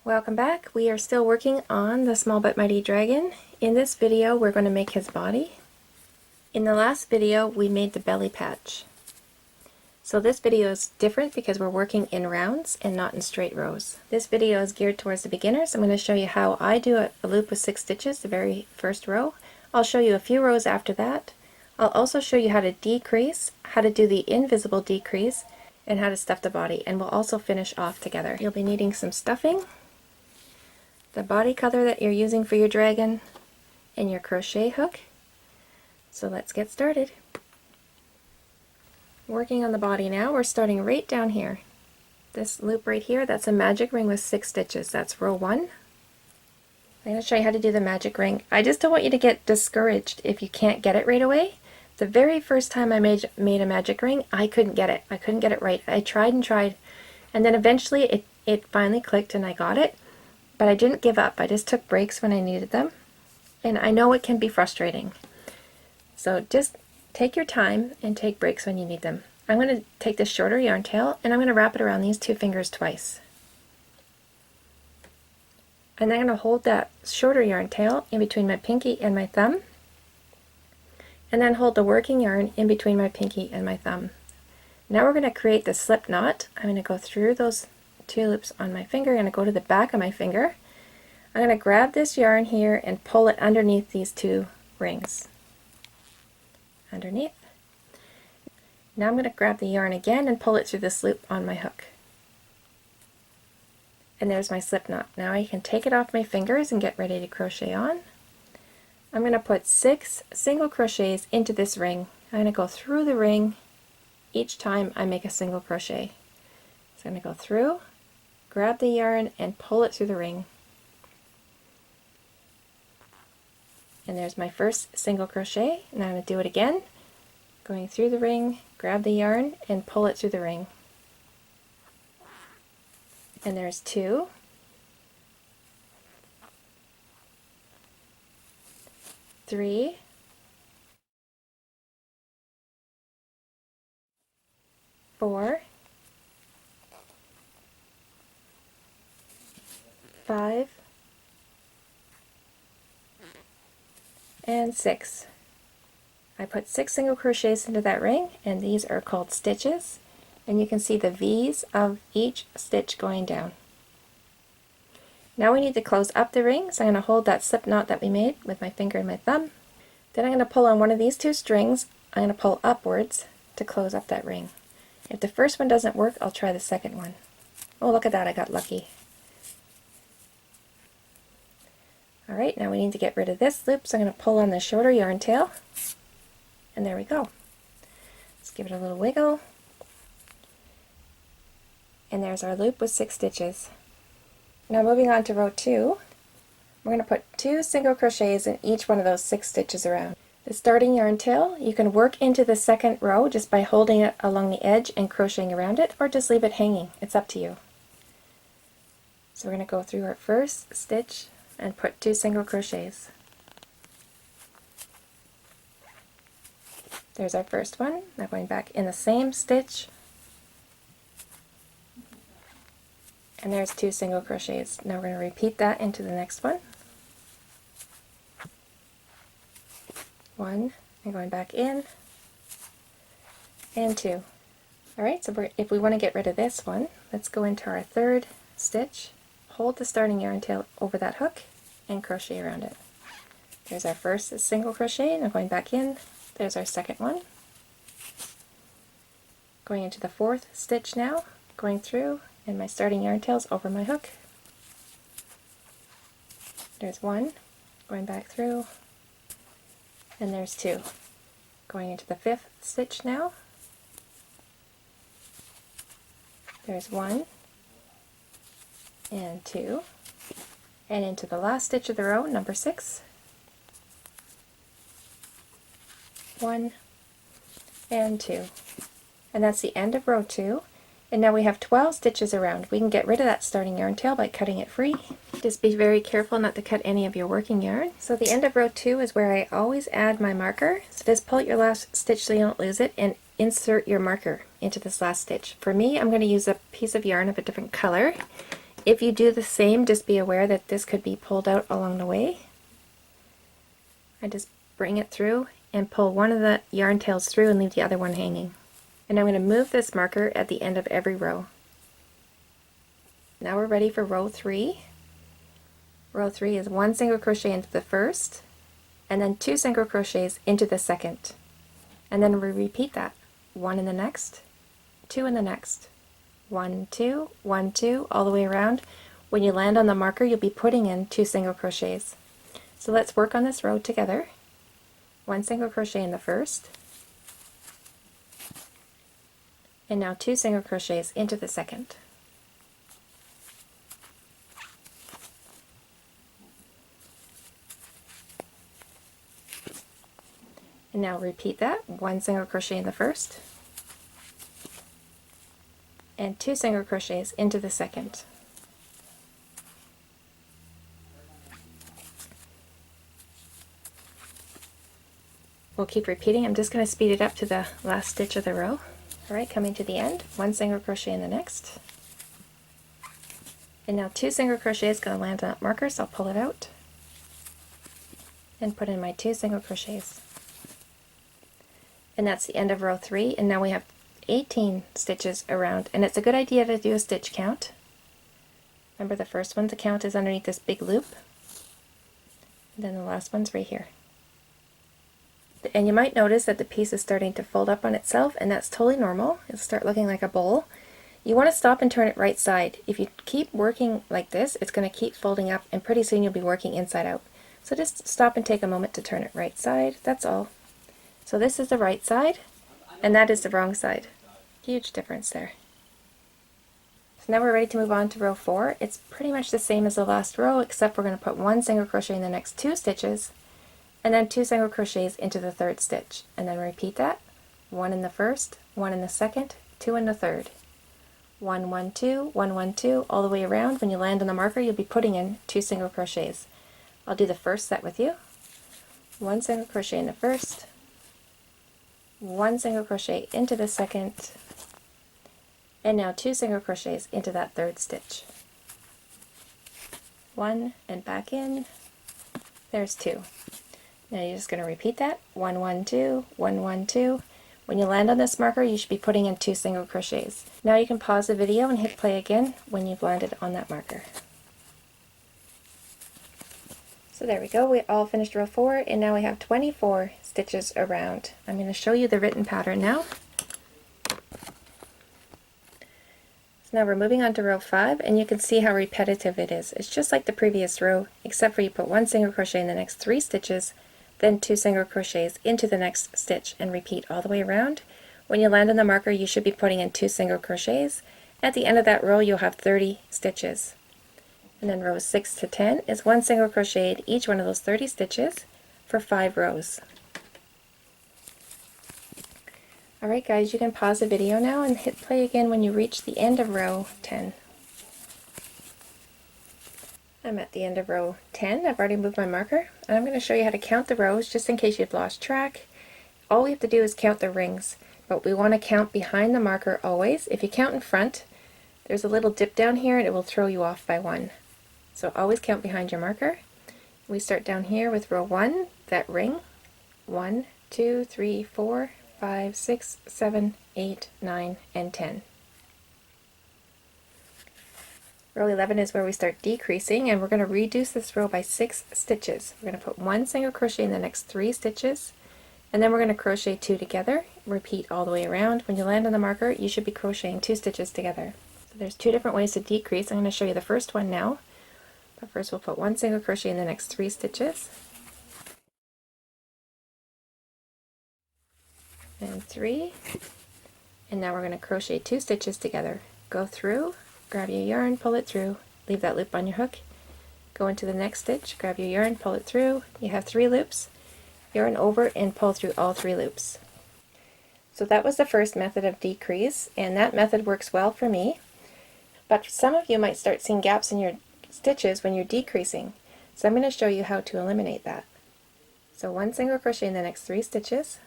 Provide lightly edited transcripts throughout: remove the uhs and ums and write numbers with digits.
Welcome back. We are still working on the Small But Mighty Dragon. In this video we're going to make his body. In the last video we made the belly patch. So this video is different because we're working in rounds and not in straight rows. This video is geared towards the beginners. I'm going to show you how I do a loop with 6 stitches, the very first row. I'll show you a few rows after that. I'll also show you how to decrease, how to do the invisible decrease, and how to stuff the body, and we'll also finish off together. You'll be needing some stuffing, the body color that you're using for your dragon, and your crochet hook. So let's get started. Working on the body now, we're starting right down here. This loop right here, that's a magic ring with 6 stitches. That's row 1. I'm going to show you how to do the magic ring. I just don't want you to get discouraged if you can't get it right away. The very first time I made a magic ring, I couldn't get it. I couldn't get it right. I tried and tried, and then eventually it finally clicked and I got it. But I didn't give up. I just took breaks when I needed them. And I know it can be frustrating. So just take your time and take breaks when you need them. I'm going to take this shorter yarn tail and I'm going to wrap it around these 2 fingers twice. And I'm going to hold that shorter yarn tail in between my pinky and my thumb. And then hold the working yarn in between my pinky and my thumb. Now we're going to create the slip knot. I'm going to go through those 2 loops on my finger. I'm going to go to the back of my finger. I'm going to grab this yarn here and pull it underneath these 2 rings. Underneath. Now I'm going to grab the yarn again and pull it through this loop on my hook. And there's my slip knot. Now I can take it off my fingers and get ready to crochet on. I'm going to put 6 single crochets into this ring. I'm going to go through the ring each time I make a single crochet. So I'm going to go through, grab the yarn and pull it through the ring. And there's my first single crochet, and I'm going to do it again, going through the ring, grab the yarn and pull it through the ring. And there's 2, 3, 4, 5, and 6. I put 6 single crochets into that ring, and these are called stitches, and you can see the V's of each stitch going down. Now we need to close up the ring, so I'm going to hold that slip knot that we made with my finger and my thumb. Then I'm going to pull on one of these 2 strings. I'm going to pull upwards to close up that ring. If the first one doesn't work, I'll try the second one. Oh, look at that, I got lucky. Alright, now we need to get rid of this loop, so I'm going to pull on the shorter yarn tail, and there we go. Let's give it a little wiggle, and there's our loop with 6 stitches. Now moving on to row 2, we're going to put 2 single crochets in each one of those 6 stitches around. The starting yarn tail, you can work into the second row just by holding it along the edge and crocheting around it, or just leave it hanging. It's up to you. So we're going to go through our first stitch and put 2 single crochets. There's our first one. Now going back in the same stitch, and there's 2 single crochets. Now we're going to repeat that into the next one. 1, and going back in, and 2. Alright, so if we want to get rid of this one, let's go into our third stitch, hold the starting yarn tail over that hook, and crochet around it. There's our first single crochet, and going back in, there's our second one. Going into the 4th stitch now, going through, and my starting yarn tail's over my hook. There's 1, going back through, and there's 2. Going into the 5th stitch now, there's 1, and 2, and into the last stitch of the row, number 6, 1, and 2. And that's the end of row 2. And now we have 12 stitches around. We can get rid of that starting yarn tail by cutting it free. Just be very careful not to cut any of your working yarn. So the end of row 2 is where I always add my marker. So just pull out your last stitch so you don't lose it and insert your marker into this last stitch. For me, I'm going to use a piece of yarn of a different color. If you do the same, just be aware that this could be pulled out along the way. I just bring it through and pull one of the yarn tails through and leave the other one hanging. And I'm going to move this marker at the end of every row. Now we're ready for row 3. Row 3 is 1 single crochet into the first, and then 2 single crochets into the second. And then we repeat that. 1 in the next, 2 in the next. 1, 2, 1, 2, all the way around. When you land on the marker, you'll be putting in 2 single crochets. So let's work on this row together. 1 single crochet in the first, and now 2 single crochets into the second. And now repeat that. 1 single crochet in the first, and 2 single crochets into the second. We'll keep repeating. I'm just going to speed it up to the last stitch of the row. Alright, coming to the end, 1 single crochet in the next. And now 2 single crochets going to land on that marker, so I'll pull it out and put in my 2 single crochets. And that's the end of row 3, and now we have 18 stitches around, and it's a good idea to do a stitch count. Remember, the first one to count is underneath this big loop, and then the last one's right here. And you might notice that the piece is starting to fold up on itself, and that's totally normal. It'll start looking like a bowl. You want to stop and turn it right side. If you keep working like this, it's going to keep folding up, and pretty soon you'll be working inside out. So just stop and take a moment to turn it right side, that's all. So this is the right side, and that is the wrong side. Huge difference there. So now we're ready to move on to row 4. It's pretty much the same as the last row, except we're going to put 1 single crochet in the next 2 stitches, and then 2 single crochets into the third stitch, and then repeat that. 1 in the first, 1 in the second, 2 in the third. 1, 1, 2, 1, 1, 2, all the way around. When you land on the marker, you'll be putting in 2 single crochets. I'll do the first set with you. 1 single crochet in the first, 1 single crochet into the second, and now 2 single crochets into that third stitch. 1 and back in. There's 2. Now you're just going to repeat that. 1, 1, 2, 1, 1, 2. When you land on this marker, you should be putting in 2 single crochets. Now you can pause the video and hit play again when you've landed on that marker. So there we go, we all finished row 4, and now we have 24 stitches around. I'm going to show you the written pattern now. So now we're moving on to row 5, and you can see how repetitive it is. It's just like the previous row, except for you put 1 single crochet in the next 3 stitches, then 2 single crochets into the next stitch, and repeat all the way around. When you land on the marker, you should be putting in 2 single crochets. At the end of that row, you'll have 30 stitches. And then rows 6 to 10 is 1 single crochet in each one of those 30 stitches for 5 rows. Alright guys, you can pause the video now and hit play again when you reach the end of row 10. I'm at the end of row 10. I've already moved my marker, and I'm going to show you how to count the rows just in case you've lost track. All we have to do is count the rings, but we want to count behind the marker always. If you count in front, there's a little dip down here and it will throw you off by 1. So always count behind your marker. We start down here with row 1, that ring. 1, 2, 3, 4, 5, 6, 7, 8, 9, and 10. Row 11 is where we start decreasing, and we're going to reduce this row by 6 stitches. We're going to put 1 single crochet in the next 3 stitches, and then we're going to crochet 2 together. Repeat all the way around. When you land on the marker, you should be crocheting 2 stitches together. So there's 2 different ways to decrease. I'm going to show you the first one now. But first we'll put 1 single crochet in the next 3 stitches, and 3, and now we're going to crochet 2 stitches together. Go through, grab your yarn, pull it through, leave that loop on your hook, go into the next stitch, grab your yarn, pull it through. You have 3 loops, yarn over and pull through all 3 loops. So that was the first method of decrease, and that method works well for me, but some of you might start seeing gaps in your stitches when you're decreasing, so I'm going to show you how to eliminate that. So 1 single crochet in the next 3 stitches,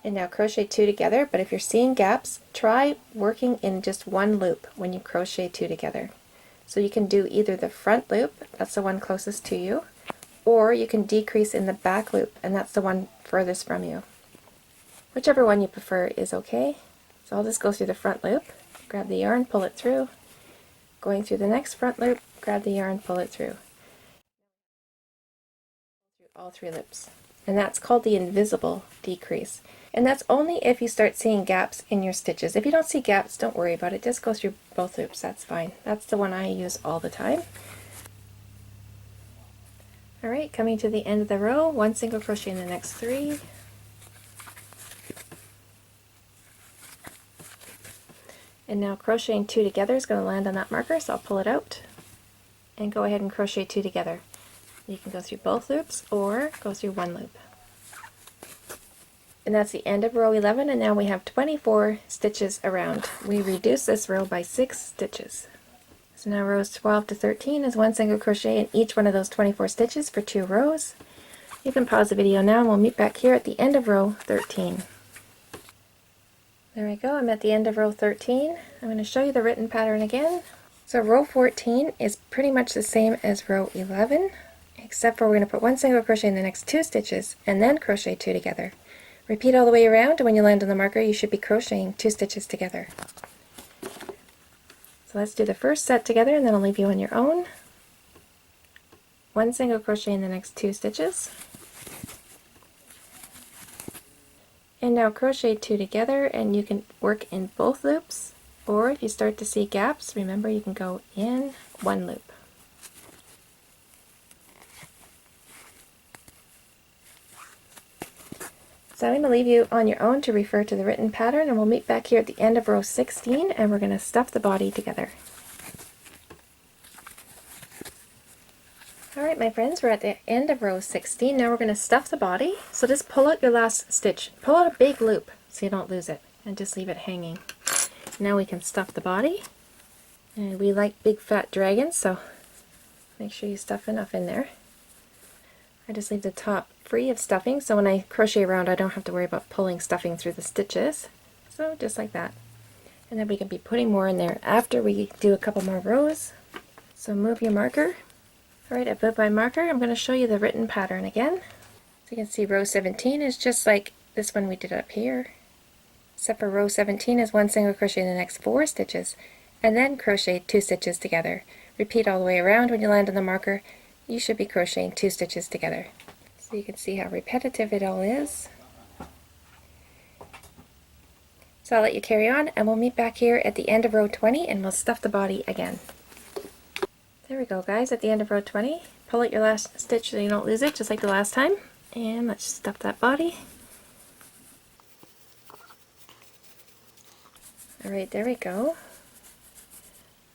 And now crochet 2 together, but if you're seeing gaps, try working in just one loop when you crochet 2 together. So you can do either the front loop, that's the one closest to you, or you can decrease in the back loop, and that's the one furthest from you. Whichever one you prefer is okay. So I'll just go through the front loop, grab the yarn, pull it through, going through the next front loop, grab the yarn, pull it through all 3 loops. And that's called the invisible decrease. And that's only if you start seeing gaps in your stitches. If you don't see gaps, don't worry about it. Just go through both loops. That's fine. That's the one I use all the time. Alright, coming to the end of the row, 1 single crochet in the next 3. And now crocheting 2 together is going to land on that marker, so I'll pull it out and go ahead and crochet 2 together. You can go through both loops or go through one loop. And that's the end of row 11, and now we have 24 stitches around. We reduced this row by 6 stitches. So now rows 12 to 13 is 1 single crochet in each one of those 24 stitches for 2 rows. You can pause the video now and we'll meet back here at the end of row 13. There we go, I'm at the end of row 13. I'm going to show you the written pattern again. So row 14 is pretty much the same as row 11, except for we're going to put 1 single crochet in the next 2 stitches and then crochet 2 together. Repeat all the way around, and when you land on the marker you should be crocheting 2 stitches together. So let's do the first set together and then I'll leave you on your own. 1 single crochet in the next 2 stitches. And now crochet 2 together, and you can work in both loops, or if you start to see gaps, remember you can go in one loop. So I'm going to leave you on your own to refer to the written pattern, and we'll meet back here at the end of row 16 and we're going to stuff the body together. Alright my friends, we're at the end of row 16. Now we're going to stuff the body. So just pull out your last stitch. Pull out a big loop so you don't lose it, and just leave it hanging. Now we can stuff the body. And we like big fat dragons, so make sure you stuff enough in there. I just leave the top free of stuffing, so when I crochet around I don't have to worry about pulling stuffing through the stitches. So just like that. And then we can be putting more in there after we do a couple more rows. So move your marker. Alright, I've moved my marker. I'm going to show you the written pattern again. So you can see row 17 is just like this one we did up here. Except for row 17 is 1 single crochet in the next 4 stitches, and then crochet 2 stitches together. Repeat all the way around. When you land on the marker, you should be crocheting 2 stitches together. So you can see how repetitive it all is. So I'll let you carry on, and we'll meet back here at the end of row 20 and we'll stuff the body again. There we go guys, at the end of row 20. Pull out your last stitch so you don't lose it, just like the last time. And let's stuff that body. Alright, there we go.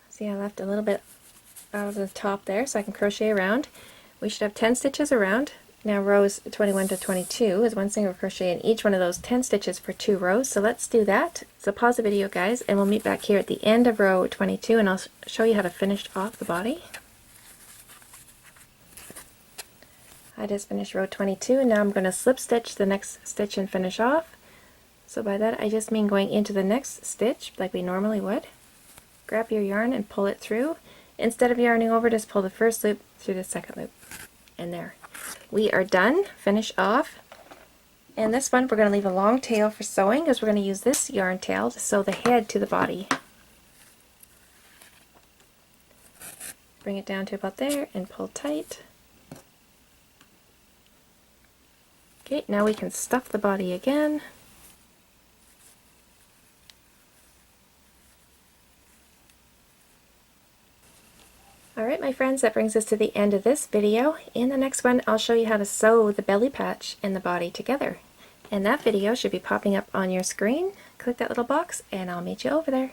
See, I left a little bit out of the top there so I can crochet around. We should have 10 stitches around. Now rows 21 to 22 is 1 single crochet in each one of those 10 stitches for 2 rows. So let's do that. So pause the video guys, and we'll meet back here at the end of row 22 and I'll show you how to finish off the body. I just finished row 22 and now I'm going to slip stitch the next stitch and finish off. So by that I just mean going into the next stitch like we normally would. Grab your yarn and pull it through. Instead of yarning over, just pull the first loop through the second loop. And there. We are done. Finish off. And this one we're going to leave a long tail for sewing, because we're going to use this yarn tail to sew the head to the body. Bring it down to about there and pull tight. Okay, now we can stuff the body again. Alright my friends, that brings us to the end of this video. In the next one I'll show you how to sew the belly patch and the body together. And that video should be popping up on your screen. Click that little box and I'll meet you over there.